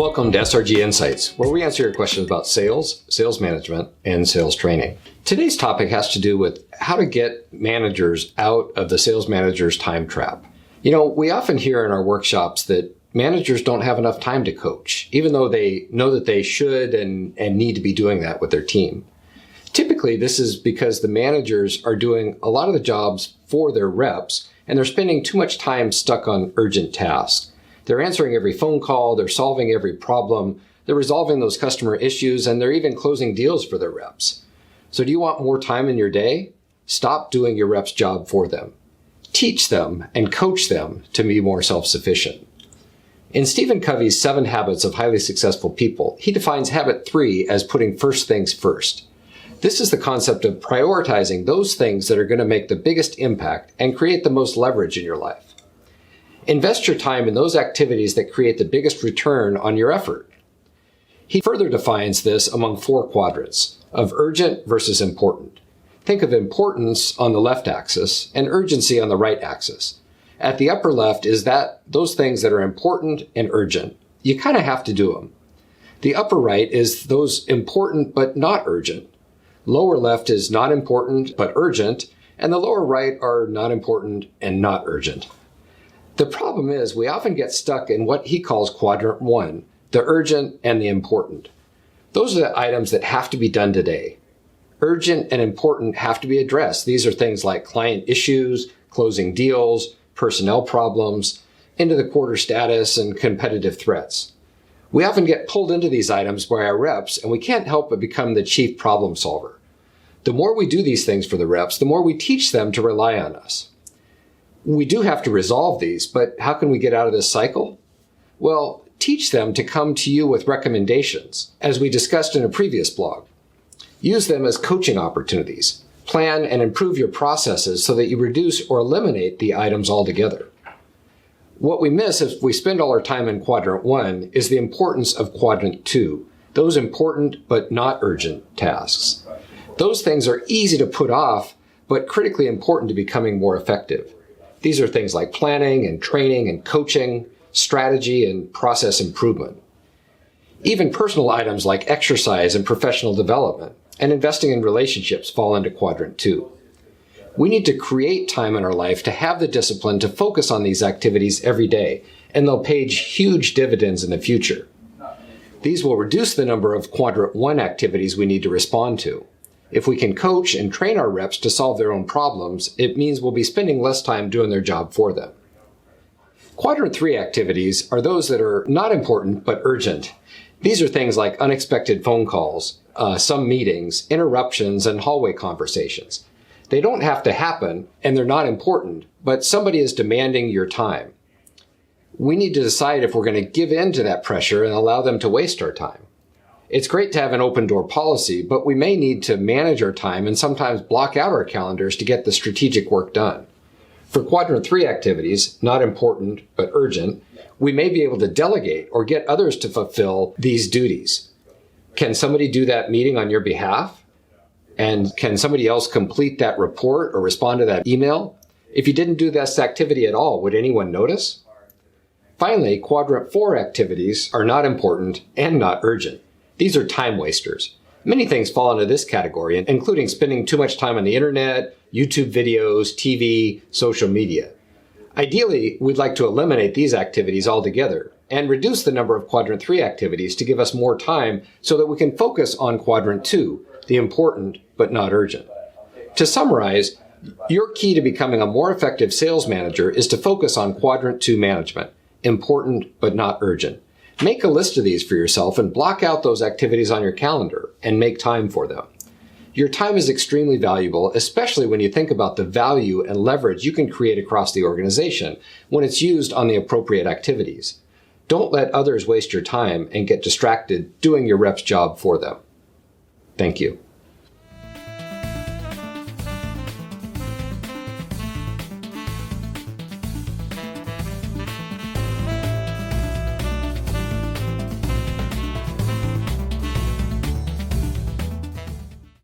Welcome to SRG Insights, where we answer your questions about sales, sales management, and sales training. Today's topic has to do with how to get managers out of the sales manager's time trap. You know, we often hear in our workshops that managers don't have enough time to coach, even though they know that they should and need to be doing that with their team. Typically, this is because the managers are doing a lot of the jobs for their reps, and they're spending too much time stuck on urgent tasks. They're answering every phone call, they're solving every problem, they're resolving those customer issues, and they're even closing deals for their reps. So do you want more time in your day? Stop doing your rep's job for them. Teach them and coach them to be more self-sufficient. In Stephen Covey's 7 Habits of Highly Successful People, he defines habit 3 as putting first things first. This is the concept of prioritizing those things that are going to make the biggest impact and create the most leverage in your life. Invest your time in those activities that create the biggest return on your effort. He further defines this among 4 quadrants of urgent versus important. Think of importance on the left axis and urgency on the right axis. At the upper left is those things that are important and urgent. You kind of have to do them. The upper right is those important but not urgent. Lower left is not important but urgent, and the lower right are not important and not urgent. The problem is we often get stuck in what he calls Quadrant 1, the urgent and the important. Those are the items that have to be done today. Urgent and important have to be addressed. These are things like client issues, closing deals, personnel problems, end of the quarter status, and competitive threats. We often get pulled into these items by our reps, and we can't help but become the chief problem solver. The more we do these things for the reps, the more we teach them to rely on us. We do have to resolve these, but how can we get out of this cycle? Well, teach them to come to you with recommendations, as we discussed in a previous blog. Use them as coaching opportunities. Plan and improve your processes so that you reduce or eliminate the items altogether. What we miss if we spend all our time in Quadrant 1 is the importance of Quadrant 2, those important but not urgent tasks. Those things are easy to put off, but critically important to becoming more effective. These are things like planning and training and coaching, strategy and process improvement. Even personal items like exercise and professional development and investing in relationships fall into Quadrant 2. We need to create time in our life to have the discipline to focus on these activities every day, and they'll pay huge dividends in the future. These will reduce the number of Quadrant 1 activities we need to respond to. If we can coach and train our reps to solve their own problems, it means we'll be spending less time doing their job for them. Quadrant 3 activities are those that are not important but urgent. These are things like unexpected phone calls, some meetings, interruptions, and hallway conversations. They don't have to happen, and they're not important, but somebody is demanding your time. We need to decide if we're going to give in to that pressure and allow them to waste our time. It's great to have an open door policy, but we may need to manage our time and sometimes block out our calendars to get the strategic work done. For Quadrant 3 activities, not important but urgent, we may be able to delegate or get others to fulfill these duties. Can somebody do that meeting on your behalf? And can somebody else complete that report or respond to that email? If you didn't do this activity at all, would anyone notice? Finally, Quadrant 4 activities are not important and not urgent. These are time wasters. Many things fall into this category, including spending too much time on the internet, YouTube videos, TV, social media. Ideally, we'd like to eliminate these activities altogether and reduce the number of Quadrant 3 activities to give us more time so that we can focus on Quadrant 2, the important but not urgent. To summarize, your key to becoming a more effective sales manager is to focus on Quadrant 2 management, important but not urgent. Make a list of these for yourself and block out those activities on your calendar and make time for them. Your time is extremely valuable, especially when you think about the value and leverage you can create across the organization when it's used on the appropriate activities. Don't let others waste your time and get distracted doing your rep's job for them. Thank you.